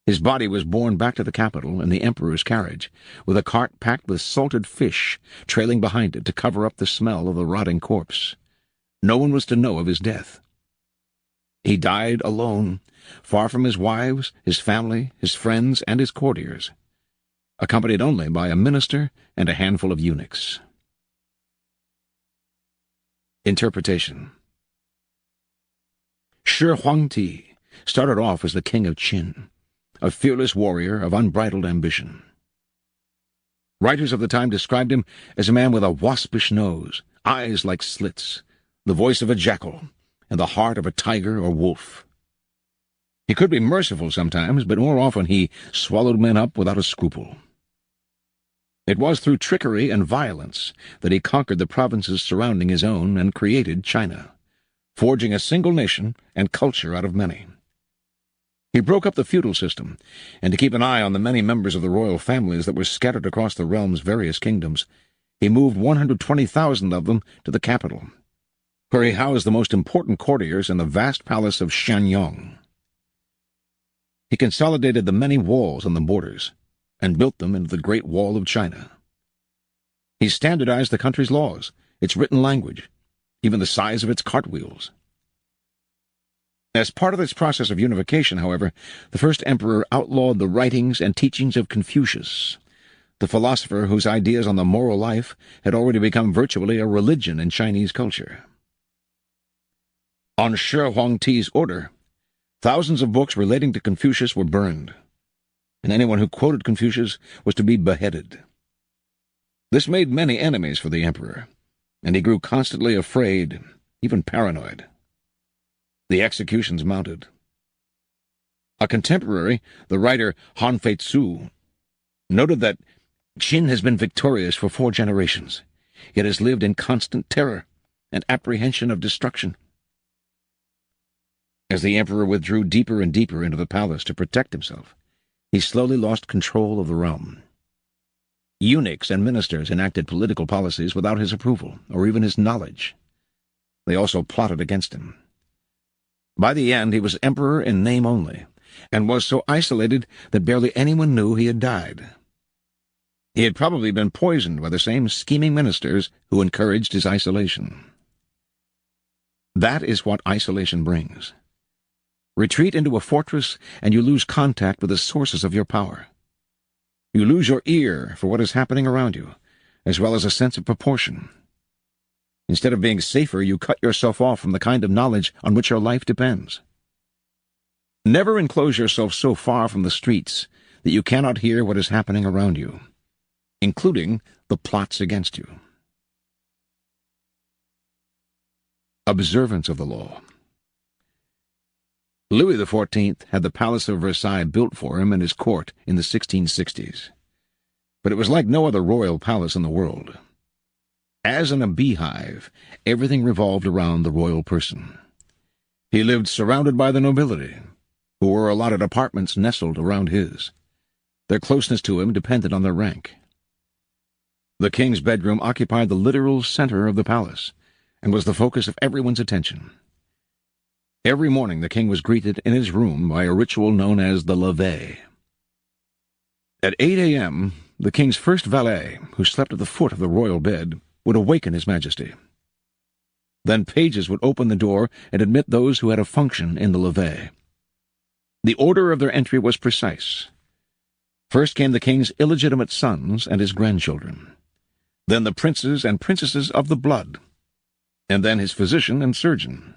His body was borne back to the capital in the emperor's carriage, with a cart packed with salted fish trailing behind it to cover up the smell of the rotting corpse. No one was to know of his death. He died alone, far from his wives, his family, his friends, and his courtiers, accompanied only by a minister and a handful of eunuchs. Interpretation. Shi Huangdi started off as the king of Qin, a fearless warrior of unbridled ambition. Writers of the time described him as a man with a waspish nose, eyes like slits, the voice of a jackal, and the heart of a tiger or wolf. He could be merciful sometimes, but more often he swallowed men up without a scruple. It was through trickery and violence that he conquered the provinces surrounding his own and created China, forging a single nation and culture out of many. He broke up the feudal system, and to keep an eye on the many members of the royal families that were scattered across the realm's various kingdoms, he moved 120,000 of them to the capital, where he housed the most important courtiers in the vast palace of Shenyang. He consolidated the many walls on the borders, and built them into the Great Wall of China. He standardized the country's laws, its written language, even the size of its cartwheels. As part of this process of unification, however, the first emperor outlawed the writings and teachings of Confucius, the philosopher whose ideas on the moral life had already become virtually a religion in Chinese culture. On Shi Huangti's order, thousands of books relating to Confucius were burned, and anyone who quoted Confucius was to be beheaded. This made many enemies for the emperor, and he grew constantly afraid, even paranoid. The executions mounted. A contemporary, the writer Han Fei-tzu, noted that Qin has been victorious for 4 generations, yet has lived in constant terror and apprehension of destruction. As the emperor withdrew deeper and deeper into the palace to protect himself, he slowly lost control of the realm. Eunuchs and ministers enacted political policies without his approval or even his knowledge. They also plotted against him. By the end, he was emperor in name only, and was so isolated that barely anyone knew he had died. He had probably been poisoned by the same scheming ministers who encouraged his isolation. That is what isolation brings. Retreat into a fortress, and you lose contact with the sources of your power. You lose your ear for what is happening around you, as well as a sense of proportion. Instead of being safer, you cut yourself off from the kind of knowledge on which your life depends. Never enclose yourself so far from the streets that you cannot hear what is happening around you, including the plots against you. Observance of the law. Louis XIV had the Palace of Versailles built for him and his court in the 1660s. But it was like no other royal palace in the world. As in a beehive, everything revolved around the royal person. He lived surrounded by the nobility, who were allotted apartments nestled around his. Their closeness to him depended on their rank. The king's bedroom occupied the literal center of the palace, and was the focus of everyone's attention. Every morning the king was greeted in his room by a ritual known as the levee. At 8 a.m., the king's first valet, who slept at the foot of the royal bed, would awaken His Majesty. Then pages would open the door and admit those who had a function in the levee. The order of their entry was precise. First came the king's illegitimate sons and his grandchildren, then the princes and princesses of the blood, and then his physician and surgeon.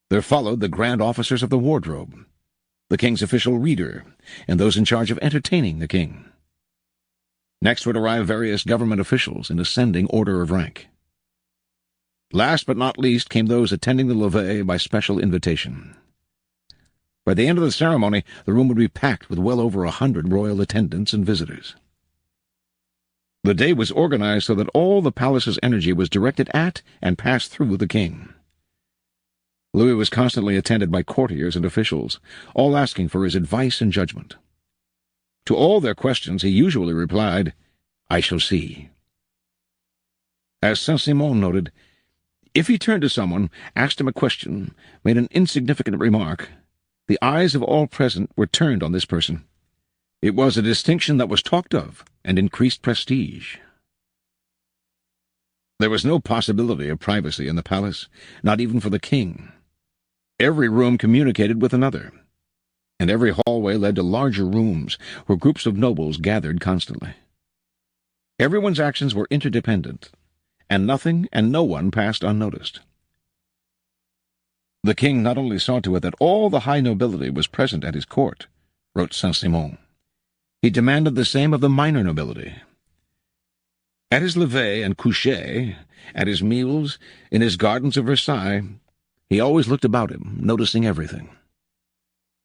There followed the grand officers of the wardrobe, the king's official reader, and those in charge of entertaining the king. Next would arrive various government officials in ascending order of rank. Last but not least came those attending the levee by special invitation. By the end of the ceremony, the room would be packed with well over 100 royal attendants and visitors. The day was organized so that all the palace's energy was directed at and passed through the king. Louis was constantly attended by courtiers and officials, all asking for his advice and judgment. To all their questions he usually replied, "I shall see." As Saint-Simon noted, if he turned to someone, asked him a question, made an insignificant remark, the eyes of all present were turned on this person. It was a distinction that was talked of and increased prestige. There was no possibility of privacy in the palace, not even for the king. Every room communicated with another, and every hallway led to larger rooms where groups of nobles gathered constantly. Everyone's actions were interdependent, and nothing and no one passed unnoticed. The king not only saw to it that all the high nobility was present at his court, wrote Saint-Simon, he demanded the same of the minor nobility. At his levee and coucher, at his meals, in his gardens of Versailles, he always looked about him, noticing everything.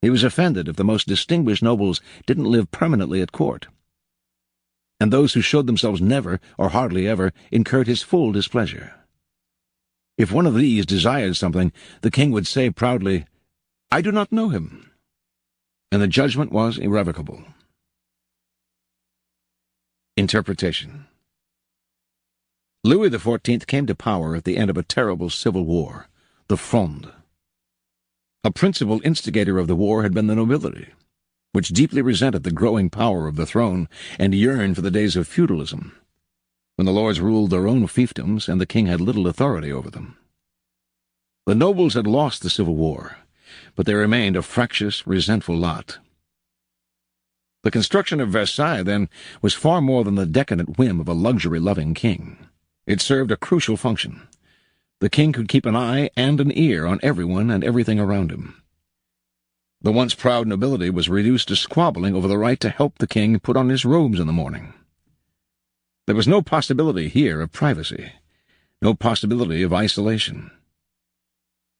He was offended if the most distinguished nobles didn't live permanently at court, and those who showed themselves never, or hardly ever, incurred his full displeasure. If one of these desired something, the king would say proudly, "I do not know him," and the judgment was irrevocable. Interpretation. Louis XIV came to power at the end of a terrible civil war, the Fronde. A principal instigator of the war had been the nobility, which deeply resented the growing power of the throne and yearned for the days of feudalism, when the lords ruled their own fiefdoms and the king had little authority over them. The nobles had lost the civil war, but they remained a fractious, resentful lot. The construction of Versailles, then, was far more than the decadent whim of a luxury-loving king. It served a crucial function. The king could keep an eye and an ear on everyone and everything around him. The once proud nobility was reduced to squabbling over the right to help the king put on his robes in the morning. There was no possibility here of privacy, no possibility of isolation.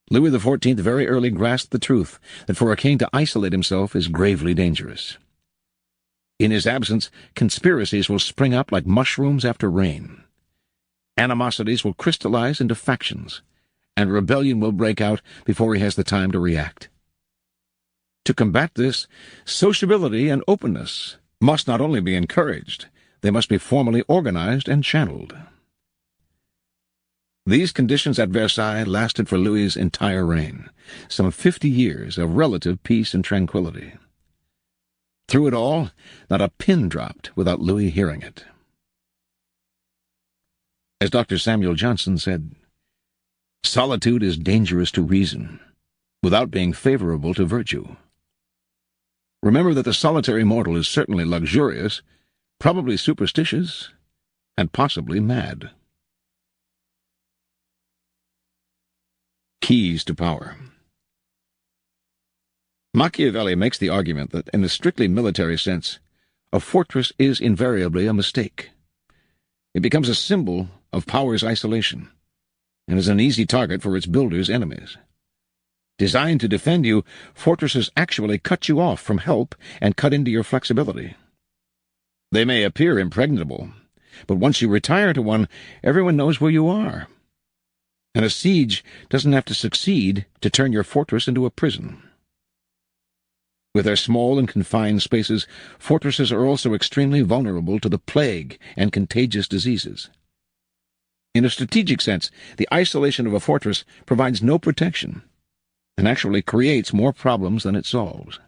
Louis XIV very early grasped the truth that for a king to isolate himself is gravely dangerous. In his absence, conspiracies will spring up like mushrooms after rain. Animosities will crystallize into factions, and rebellion will break out before he has the time to react. To combat this, sociability and openness must not only be encouraged, they must be formally organized and channeled. These conditions at Versailles lasted for Louis's entire reign, some 50 years of relative peace and tranquility. Through it all, not a pin dropped without Louis hearing it. As Dr. Samuel Johnson said, "Solitude is dangerous to reason, without being favorable to virtue." Remember that the solitary mortal is certainly luxurious, probably superstitious, and possibly mad. Keys to power. Machiavelli makes the argument that, in a strictly military sense, a fortress is invariably a mistake. It becomes a symbol of power's isolation, and is an easy target for its builder's enemies. Designed to defend you, fortresses actually cut you off from help and cut into your flexibility. They may appear impregnable, but once you retire to one, everyone knows where you are. And a siege doesn't have to succeed to turn your fortress into a prison. With their small and confined spaces, fortresses are also extremely vulnerable to the plague and contagious diseases. In a strategic sense, the isolation of a fortress provides no protection, and actually creates more problems than it solves.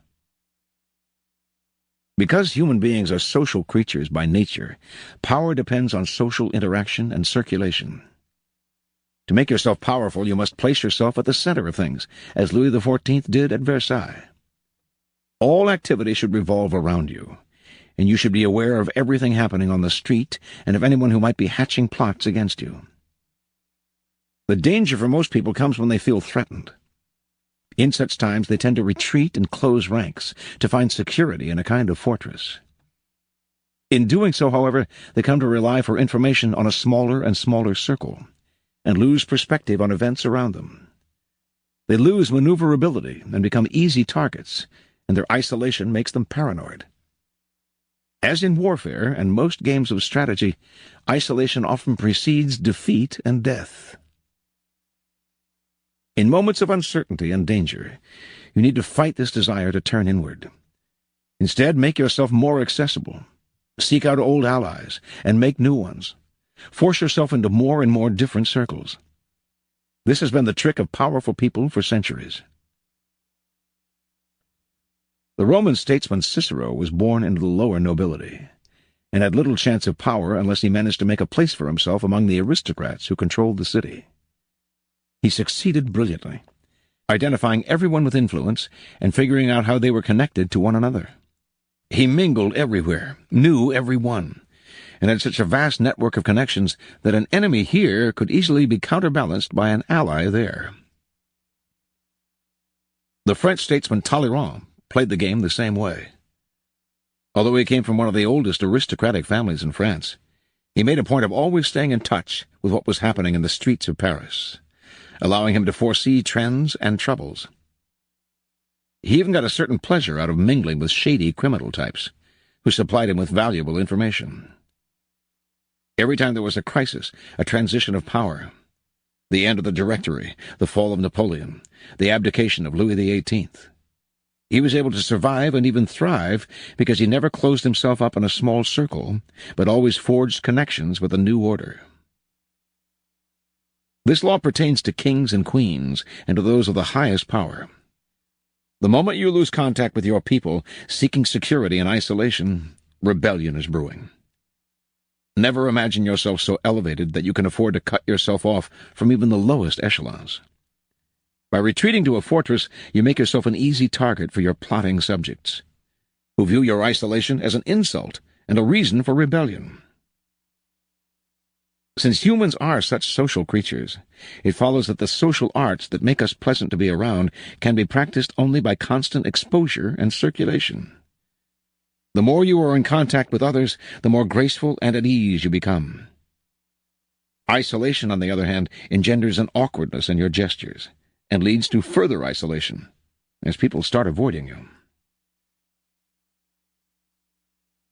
Because human beings are social creatures by nature, power depends on social interaction and circulation. To make yourself powerful, you must place yourself at the center of things, as Louis XIV did at Versailles. All activity should revolve around you, and you should be aware of everything happening on the street and of anyone who might be hatching plots against you. The danger for most people comes when they feel threatened. In such times, they tend to retreat and close ranks, to find security in a kind of fortress. In doing so, however, they come to rely for information on a smaller and smaller circle, and lose perspective on events around them. They lose maneuverability and become easy targets, and their isolation makes them paranoid. As in warfare and most games of strategy, isolation often precedes defeat and death. In moments of uncertainty and danger, you need to fight this desire to turn inward. Instead, make yourself more accessible. Seek out old allies and make new ones. Force yourself into more and more different circles. This has been the trick of powerful people for centuries. The Roman statesman Cicero was born into the lower nobility, and had little chance of power unless he managed to make a place for himself among the aristocrats who controlled the city. He succeeded brilliantly, identifying everyone with influence and figuring out how they were connected to one another. He mingled everywhere, knew everyone, and had such a vast network of connections that an enemy here could easily be counterbalanced by an ally there. The French statesman Talleyrand played the game the same way. Although he came from one of the oldest aristocratic families in France, he made a point of always staying in touch with what was happening in the streets of Paris, allowing him to foresee trends and troubles. He even got a certain pleasure out of mingling with shady criminal types, who supplied him with valuable information. Every time there was a crisis, a transition of power, the end of the Directory, the fall of Napoleon, the abdication of Louis XVIII, he was able to survive and even thrive because he never closed himself up in a small circle, but always forged connections with a new order. This law pertains to kings and queens and to those of the highest power. The moment you lose contact with your people, seeking security in isolation, rebellion is brewing. Never imagine yourself so elevated that you can afford to cut yourself off from even the lowest echelons. By retreating to a fortress, you make yourself an easy target for your plotting subjects, who view your isolation as an insult and a reason for rebellion. Since humans are such social creatures, it follows that the social arts that make us pleasant to be around can be practiced only by constant exposure and circulation. The more you are in contact with others, the more graceful and at ease you become. Isolation, on the other hand, engenders an awkwardness in your gestures and leads to further isolation, as people start avoiding you.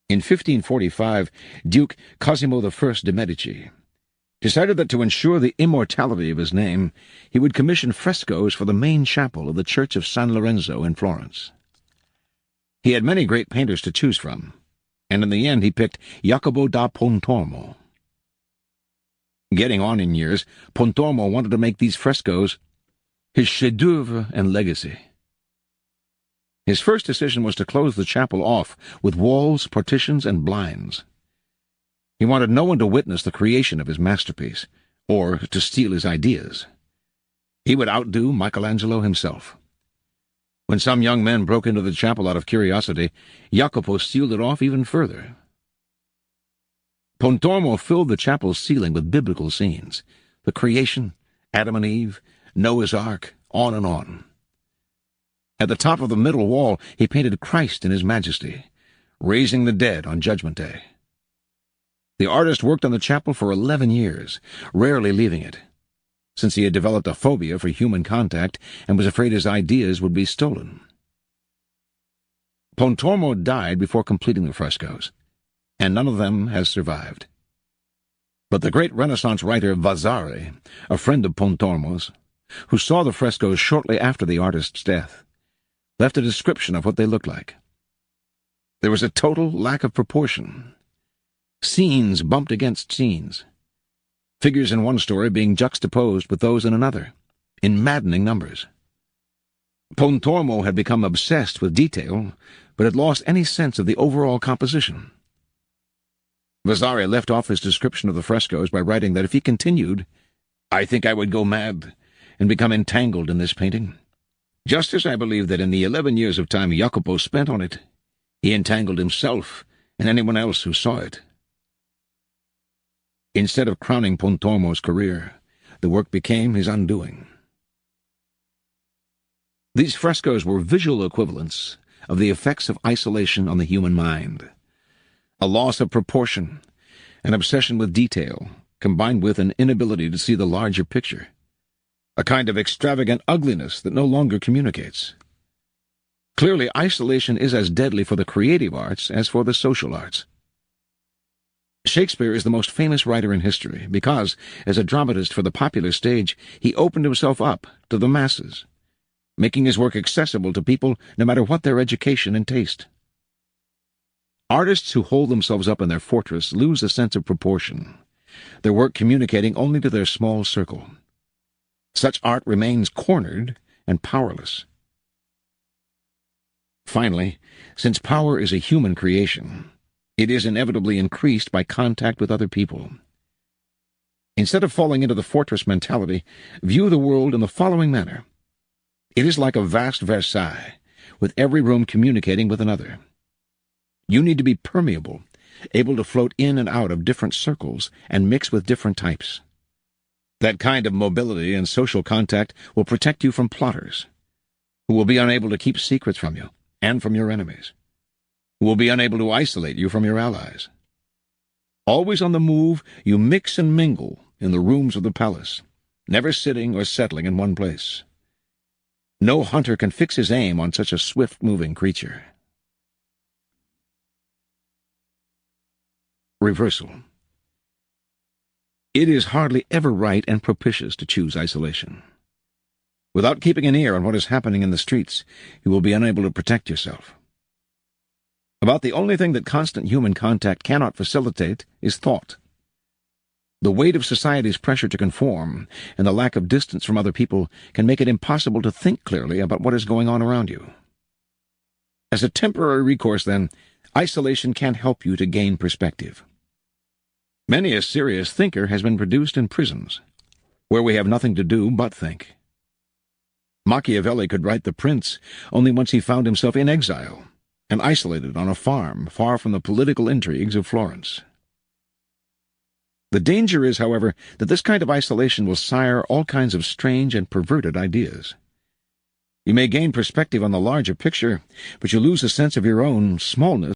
In 1545, Duke Cosimo I de' Medici decided that to ensure the immortality of his name, he would commission frescoes for the main chapel of the Church of San Lorenzo in Florence. He had many great painters to choose from, and in the end he picked Jacopo da Pontormo. Getting on in years, Pontormo wanted to make these frescoes his chef-d'oeuvre and legacy. His first decision was to close the chapel off with walls, partitions, and blinds. He wanted no one to witness the creation of his masterpiece, or to steal his ideas. He would outdo Michelangelo himself. When some young men broke into the chapel out of curiosity, Jacopo sealed it off even further. Pontormo filled the chapel's ceiling with biblical scenes, the creation, Adam and Eve, Noah's Ark, on and on. At the top of the middle wall, he painted Christ in his majesty, raising the dead on Judgment Day. The artist worked on the chapel for 11 years, rarely leaving it, since he had developed a phobia for human contact and was afraid his ideas would be stolen. Pontormo died before completing the frescoes, and none of them has survived. But the great Renaissance writer Vasari, a friend of Pontormo's, who saw the frescoes shortly after the artist's death, left a description of what they looked like. There was a total lack of proportion. Scenes bumped against scenes, figures in one story being juxtaposed with those in another, in maddening numbers. Pontormo had become obsessed with detail, but had lost any sense of the overall composition. Vasari left off his description of the frescoes by writing that if he continued, "I think I would go mad and become entangled in this painting. Just as I believe that in the 11 years of time Jacopo spent on it, he entangled himself and anyone else who saw it." Instead of crowning Pontormo's career, the work became his undoing. These frescoes were visual equivalents of the effects of isolation on the human mind. A loss of proportion, an obsession with detail, combined with an inability to see the larger picture. A kind of extravagant ugliness that no longer communicates. Clearly, isolation is as deadly for the creative arts as for the social arts. Shakespeare is the most famous writer in history because, as a dramatist for the popular stage, he opened himself up to the masses, making his work accessible to people no matter what their education and taste. Artists who hold themselves up in their fortress lose a sense of proportion, their work communicating only to their small circle. Such art remains cornered and powerless. Finally, since power is a human creation, it is inevitably increased by contact with other people. Instead of falling into the fortress mentality, view the world in the following manner. It is like a vast Versailles, with every room communicating with another. You need to be permeable, able to float in and out of different circles and mix with different types. That kind of mobility and social contact will protect you from plotters, who will be unable to keep secrets from you and from your enemies, who will be unable to isolate you from your allies. Always on the move, you mix and mingle in the rooms of the palace, never sitting or settling in one place. No hunter can fix his aim on such a swift-moving creature. Reversal. It is hardly ever right and propitious to choose isolation. Without keeping an ear on what is happening in the streets, you will be unable to protect yourself. About the only thing that constant human contact cannot facilitate is thought. The weight of society's pressure to conform and the lack of distance from other people can make it impossible to think clearly about what is going on around you. As a temporary recourse, then, isolation can help you to gain perspective. Many a serious thinker has been produced in prisons, where we have nothing to do but think. Machiavelli could write The Prince only once he found himself in exile, and isolated on a farm far from the political intrigues of Florence. The danger is, however, that this kind of isolation will sire all kinds of strange and perverted ideas. You may gain perspective on the larger picture, but you lose a sense of your own smallness